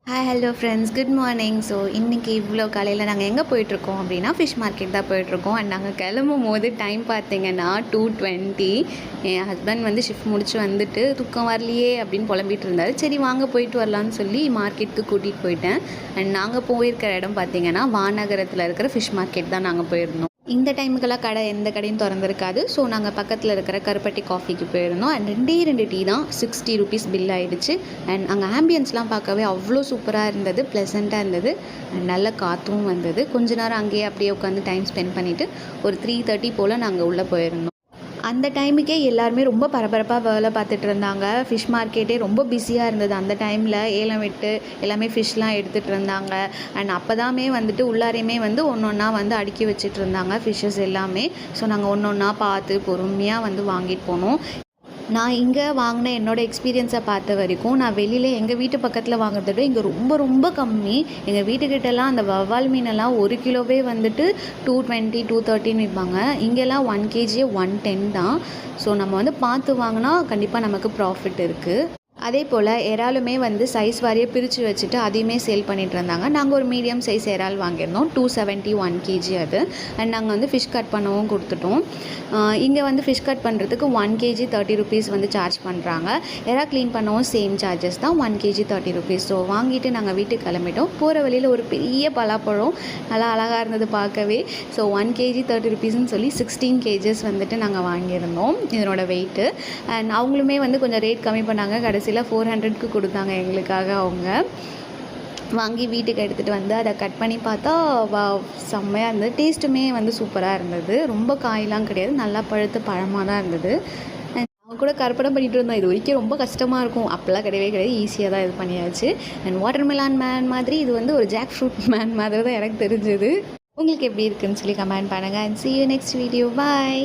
Hi hello friends, good morning. So இன்றைக்கி இவ்வளோ காலையில் நாங்கள் எங்கே போயிட்டுருக்கோம் அப்படின்னா ஃபிஷ் மார்க்கெட் தான் போயிட்டுருக்கோம். அண்ட் நாங்கள் கிளம்பும் போது டைம் பார்த்தீங்கன்னா 2:20. என் ஹஸ்பண்ட் வந்து ஷிஃப்ட் முடிச்சு வந்துட்டு தூக்கம் வரலையே அப்படின்னு புலம்பிகிட்டு இருந்தார். சரி வாங்க போயிட்டு வரலான்னு சொல்லி மார்க்கெட்டுக்கு கூட்டிகிட்டு போயிட்டேன். அண்ட் நாங்கள் போயிருக்கிற இடம் பார்த்தீங்கன்னா வானகரத்தில் இருக்கிற ஃபிஷ் மார்க்கெட் தான் நாங்கள் போயிருந்தோம். இந்த டைமுக்கெல்லாம் கடை எந்த கடையும் திறந்துருக்காது. ஸோ நாங்கள் பக்கத்தில் இருக்கிற கருப்பட்டி காஃபிக்கு போயிருந்தோம். அண்ட் 2 டீ தான் 60 rupees பில் ஆகிடுச்சு. அண்ட் அங்கே ஆம்பியன்ஸ்லாம் பார்க்கவே அவ்வளோ சூப்பராக இருந்தது, ப்ளசண்ட்டாக இருந்தது. அண்ட் நல்ல காற்றும் வந்தது. கொஞ்ச நேரம் அங்கேயே அப்படியே உட்காந்து டைம் ஸ்பெண்ட் பண்ணிவிட்டு ஒரு 3:30 போல் நாங்கள் உள்ளே போயிருந்தோம். அந்த டைமுக்கே எல்லாருமே ரொம்ப பரபரப்பாக வேலை பார்த்துட்டு இருந்தாங்க. ஃபிஷ் மார்க்கெட்டே ரொம்ப பிஸியாக இருந்தது. அந்த டைமில் ஏலம் விட்டு எல்லாமே ஃபிஷ்லாம் எடுத்துகிட்டு இருந்தாங்க. அண்ட் அப்போ தாமே வந்துட்டு உள்ளாரையுமே வந்து ஒன்று ஒன்றா வந்து அடுக்கி வச்சுட்டு இருந்தாங்க ஃபிஷ்ஷஸ் எல்லாமே. ஸோ நாங்கள் ஒன்று ஒன்றா பார்த்து பொறுமையாக வந்து வாங்கிட்டு போனோம். நான் இங்கே வாங்கின என்னோடய எக்ஸ்பீரியன்ஸை பார்த்த வரைக்கும் நான் வெளியில் எங்கள் வீட்டு பக்கத்தில் வாங்குறத விட இங்கே ரொம்ப ரொம்ப கம்மி. எங்கள் வீட்டுக்கிட்டலாம் அந்த வவ்வால் மீனெல்லாம் 1 கிலோவே வந்துட்டு 220 230 விற்பாங்க. இங்கெல்லாம் 1 kg 110 தான். ஸோ நம்ம வந்து பார்த்து வாங்கினா கண்டிப்பாக நமக்கு ப்ராஃபிட் இருக்குது. அதே போல் இறாலுமே வந்து சைஸ் வாரியாக பிரித்து வச்சுட்டு அதையுமே சேல் பண்ணிகிட்டு இருந்தாங்க. நாங்கள் ஒரு மீடியம் சைஸ் இறால் வாங்கியிருந்தோம். 270 1 kg அது. அண்ட் நாங்கள் வந்து ஃபிஷ் கட் பண்ணவும் கொடுத்துட்டோம். இங்கே வந்து ஃபிஷ் கட் பண்ணுறதுக்கு 1 kg 30 rupees வந்து சார்ஜ் பண்ணுறாங்க. இறா க்ளீன் பண்ணவும் சேம் சார்ஜஸ் தான், 1 kg 30 rupees. ஸோ வாங்கிட்டு நாங்கள் வீட்டுக்கு கிளம்பிட்டோம். போகிற வழியில் ஒரு பெரிய பலாப்பழம் நல்லா அழகாக இருந்தது பார்க்கவே. ஸோ 1 kg 30 rupeesன்னு சொல்லி 16 kgs வந்துட்டு நாங்கள் வாங்கியிருந்தோம் இதனோட வெயிட்டு. அண்ட் அவங்களுமே வந்து கொஞ்சம் ரேட் கம்மி பண்ணாங்க. கடைசியில் 400க்கு கொடுத்தாங்க எங்களுக்காக. அவங்க வாங்கி வீட்டுக்கு எடுத்துகிட்டு வந்து அதை கட் பண்ணி பார்த்தா செம்மையாக இருந்தது. டேஸ்ட்டுமே வந்து சூப்பராக இருந்தது. ரொம்ப காயெலாம் கிடையாது, நல்லா பழுத்த பழமாக தான் இருந்தது. அவங்க கூட கற்பனை பண்ணிகிட்டு இருந்தோம், இது வரைக்கும் ரொம்ப கஷ்டமாக இருக்கும். அப்போல்லாம் கிடையவே கிடையாது, ஈஸியாக தான் இது பண்ணியாச்சு. அண்ட் வாட்டர்மெலான் மேன் மாதிரி இது வந்து ஒரு ஜாக் ஃப்ரூட் மேன் மாதிரி தான் எனக்கு தெரிஞ்சது. உங்களுக்கு எப்படி இருக்குதுன்னு சொல்லி கமெண்ட் பண்ணுங்கள். And see you next video. Bye.